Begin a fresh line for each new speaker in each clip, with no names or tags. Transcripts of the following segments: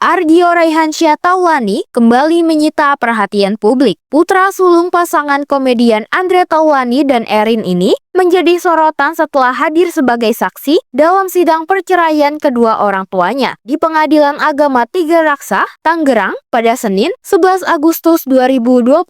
Ardio Raihansyah Taulani kembali menyita perhatian publik. Putra sulung pasangan komedian Andre Taulani dan Erin ini menjadi sorotan setelah hadir sebagai saksi dalam sidang perceraian kedua orang tuanya di Pengadilan Agama Tiga Raksa, Tangerang pada Senin 11 Agustus 2025.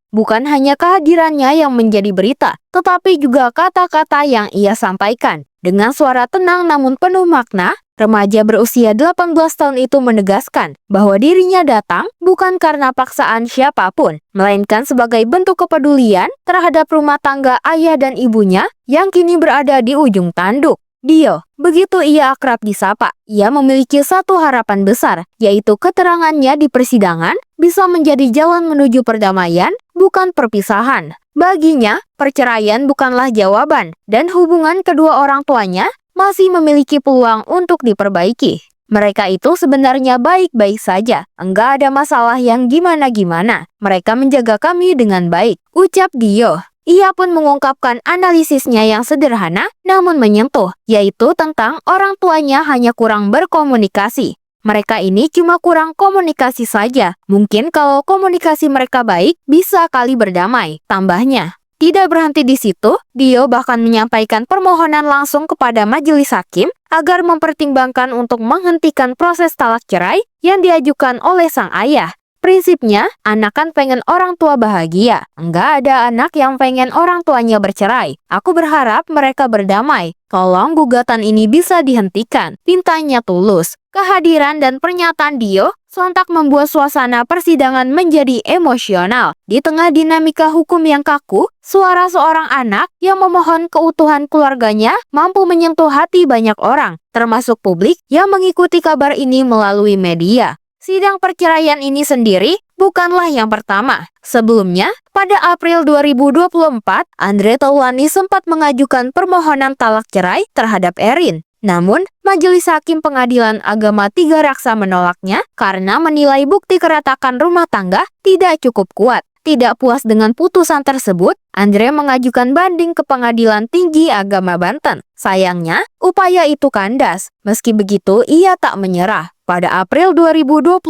Bukan hanya kehadirannya yang menjadi berita, tetapi juga kata-kata yang ia sampaikan. Dengan suara tenang namun penuh makna, remaja berusia 18 tahun itu menegaskan bahwa dirinya datang bukan karena paksaan siapapun, melainkan sebagai bentuk kepedulian terhadap rumah tangga ayah dan ibunya yang kini berada di ujung tanduk. Dio, begitu ia akrab disapa, ia memiliki satu harapan besar, yaitu keterangannya di persidangan bisa menjadi jalan menuju perdamaian, bukan perpisahan. Baginya, perceraian bukanlah jawaban, dan hubungan kedua orang tuanya masih memiliki peluang untuk diperbaiki. Mereka itu sebenarnya baik-baik saja, enggak ada masalah yang gimana-gimana. Mereka menjaga kami dengan baik, ucap Dio. Ia pun mengungkapkan analisisnya yang sederhana namun menyentuh, yaitu tentang orang tuanya hanya kurang berkomunikasi. Mereka ini cuma kurang komunikasi saja. Mungkin kalau komunikasi mereka baik, bisa kali berdamai, tambahnya. Tidak berhenti di situ, Dio bahkan menyampaikan permohonan langsung kepada majelis hakim agar mempertimbangkan untuk menghentikan proses talak cerai yang diajukan oleh sang ayah. Prinsipnya, anak kan pengen orang tua bahagia. Enggak ada anak yang pengen orang tuanya bercerai. Aku berharap mereka berdamai. Tolong gugatan ini bisa dihentikan. Pintanya tulus. Kehadiran dan pernyataan Dio sontak membuat suasana persidangan menjadi emosional. Di tengah dinamika hukum yang kaku, suara seorang anak yang memohon keutuhan keluarganya mampu menyentuh hati banyak orang, termasuk publik yang mengikuti kabar ini melalui media. Sidang perceraian ini sendiri bukanlah yang pertama. Sebelumnya, pada April 2024, Andre Taulani sempat mengajukan permohonan talak cerai terhadap Erin. Namun, Majelis Hakim Pengadilan Agama Tiga Raksa menolaknya karena menilai bukti keretakan rumah tangga tidak cukup kuat. Tidak puas dengan putusan tersebut, Andre mengajukan banding ke Pengadilan Tinggi Agama Banten. Sayangnya, upaya itu kandas. Meski begitu, ia tak menyerah. Pada April 2025,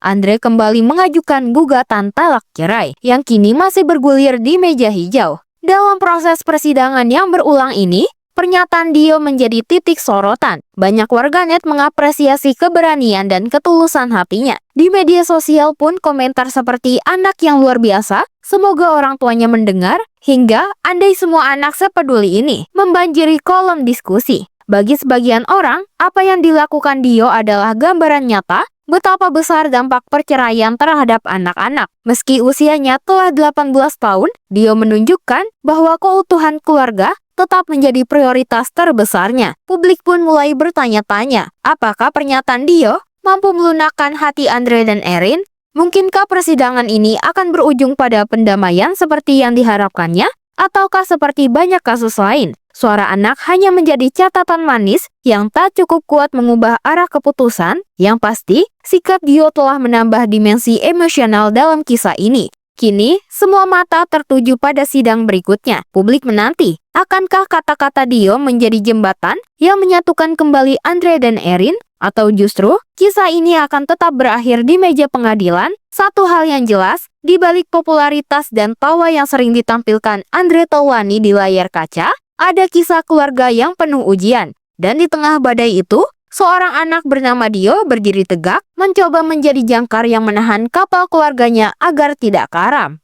Andre kembali mengajukan gugatan talak cerai yang kini masih bergulir di meja hijau. Dalam proses persidangan yang berulang ini, pernyataan Dio menjadi titik sorotan. Banyak warganet mengapresiasi keberanian dan ketulusan hatinya. Di media sosial pun komentar seperti anak yang luar biasa, semoga orang tuanya mendengar, hingga andai semua anak sepeduli ini membanjiri kolom diskusi. Bagi sebagian orang, apa yang dilakukan Dio adalah gambaran nyata betapa besar dampak perceraian terhadap anak-anak. Meski usianya telah 18 tahun, Dio menunjukkan bahwa keutuhan keluarga tetap menjadi prioritas terbesarnya. Publik pun mulai bertanya-tanya, apakah pernyataan Dio mampu melunakkan hati Andre dan Erin? Mungkinkah persidangan ini akan berujung pada pendamaian seperti yang diharapkannya? Ataukah seperti banyak kasus lain, suara anak hanya menjadi catatan manis yang tak cukup kuat mengubah arah keputusan? Yang pasti, sikap Dio telah menambah dimensi emosional dalam kisah ini. Kini, semua mata tertuju pada sidang berikutnya. Publik menanti, akankah kata-kata Dio menjadi jembatan yang menyatukan kembali Andre dan Erin? Atau justru, kisah ini akan tetap berakhir di meja pengadilan? Satu hal yang jelas, di balik popularitas dan tawa yang sering ditampilkan Andre Taulani di layar kaca, ada kisah keluarga yang penuh ujian. Dan di tengah badai itu, seorang anak bernama Dio berdiri tegak, mencoba menjadi jangkar yang menahan kapal keluarganya agar tidak karam.